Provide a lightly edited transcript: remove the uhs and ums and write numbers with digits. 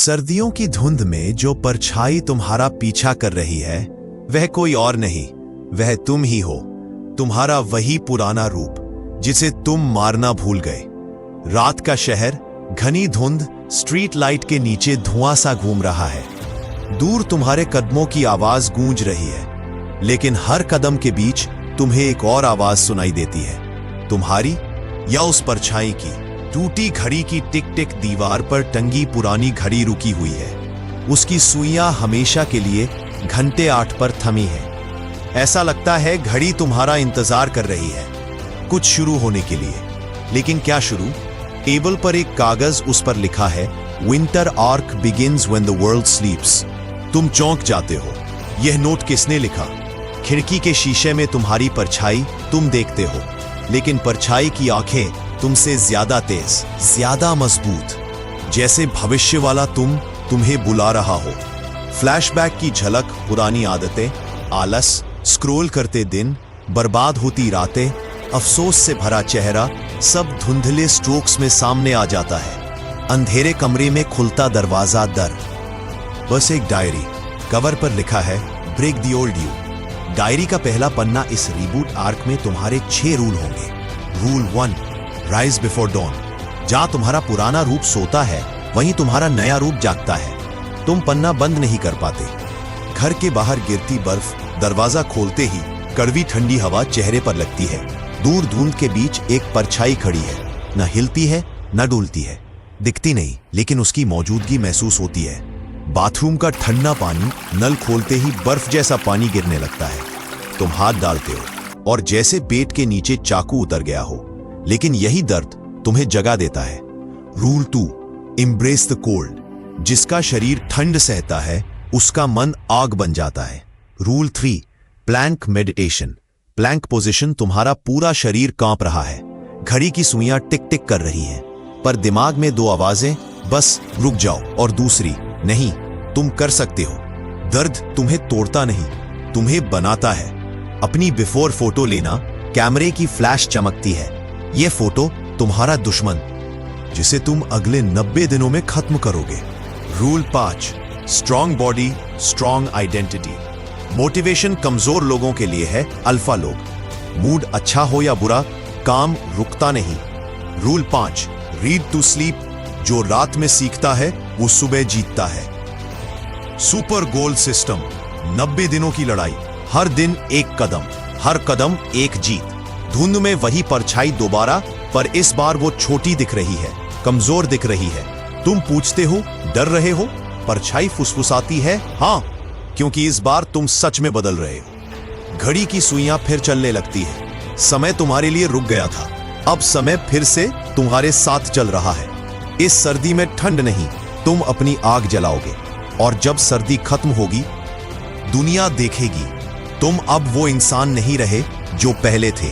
सर्दियों की धुंध में जो परछाई तुम्हारा पीछा कर रही है वह कोई और नहीं, वह तुम ही हो। तुम्हारा वही पुराना रूप जिसे तुम मारना भूल गए। रात का शहर घनी धुंध, स्ट्रीट लाइट के नीचे धुआं सा घूम रहा है। दूर तुम्हारे कदमों की आवाज गूंज रही है, लेकिन हर कदम के बीच तुम्हें एक और आवाज सुनाई देती है, तुम्हारी या उस परछाई की। टूटी घड़ी की टिक टिक दीवार पर टंगी पुरानी घड़ी रुकी हुई है। उसकी सुइयां हमेशा के लिए घंटे 8 पर थमी है। ऐसा लगता है घड़ी तुम्हारा इंतजार कर रही है कुछ शुरू होने के लिए। लेकिन क्या शुरू? टेबल पर एक कागज, उस पर लिखा है winter arc begins when the world स्लीप्स। तुम चौंक जाते हो, यह नोट किसने लिखा? खिड़की के शीशे में तुम्हारी परछाई तुम देखते हो, लेकिन परछाई की आंखें तुमसे ज्यादा तेज, ज्यादा मजबूत, जैसे भविष्य वाला तुम्हें बुला रहा हो। फ्लैशबैक की झलक, पुरानी आदतें, आलस, स्क्रॉल करते दिन, बर्बाद होती रातें, अफसोस से भरा चेहरा, सब धुंधले स्ट्रोक्स में सामने आ जाता है। अंधेरे कमरे में खुलता दरवाजा, दर बस एक डायरी। कवर पर लिखा है break the old you. Diary का पहला पन्ना, इस रिबूट आर्क में तुम्हारे 6 रूल होंगे। Rule 1, rise before don. जहां तुम्हारा पुराना रूप सोता है वहीं तुम्हारा नया रूप जागता है। तुम पन्ना बंद नहीं कर पाते। घर के बाहर गिरती बर्फ, दरवाजा खोलते ही कड़वी ठंडी हवा चेहरे पर लगती है। दूर धुंध के बीच एक परछाई खड़ी है, न हिलती है न डुलती है, दिखती नहीं, लेकिन उसकी मौजूदगी महसूस होती है। बाथरूम का ठंडा पानी, नल खोलते ही बर्फ जैसा पानी गिरने लगता है। तुम हाथ डालते हो और जैसे पेट के नीचे चाकू उतर गया हो, लेकिन यही दर्द तुम्हें जगा देता है। Rule 2, embrace the cold. जिसका शरीर ठंड सहता है उसका मन आग बन जाता है। Rule 3, plank meditation. Plank position, तुम्हारा पूरा शरीर कांप रहा है, घड़ी की सुइयां टिक टिक कर रही हैं, पर दिमाग में 2 आवाजें, बस रुक जाओ, और दूसरी, नहीं तुम कर सकते हो। दर्द तुम्हें तोड़ता नहीं, तुम्हें बनाता है। अपनी बिफोर फोटो लेना, कैमरे की फ्लैश चमकती है। यह फोटो तुम्हारा दुश्मन, जिसे तुम अगले 90 दिनों में खत्म करोगे। Rule 5, strong body strong identity. Motivation कमजोर लोगों के लिए है, अल्फा लोग। मूड अच्छा हो या बुरा, काम रुकता नहीं। Rule 5, read to sleep. जो रात में सीखता है वो सुबह जीतता है। सुपर गोल सिस्टम, 90 दिनों की लड़ाई, हर दिन एक कदम, हर कदम एक जीत। धुंध में वही परछाई दोबारा, पर इस बार वो छोटी दिख रही है, कमजोर दिख रही है। तुम पूछते हो, डर रहे हो? परछाई फुसफुसाती है, हां, क्योंकि इस बार तुम सच में बदल रहे हो। घड़ी की सुइयां फिर चलने लगती है। समय तुम्हारे लिए रुक गया था, अब समय फिर से तुम्हारे साथ चल रहा है। इस सर्दी में ठंड नहीं, तुम अपनी आग जलाओगे, और जब सर्दी खत्म होगी दुनिया देखेगी तुम अब वो इंसान नहीं रहे जो पहले थे।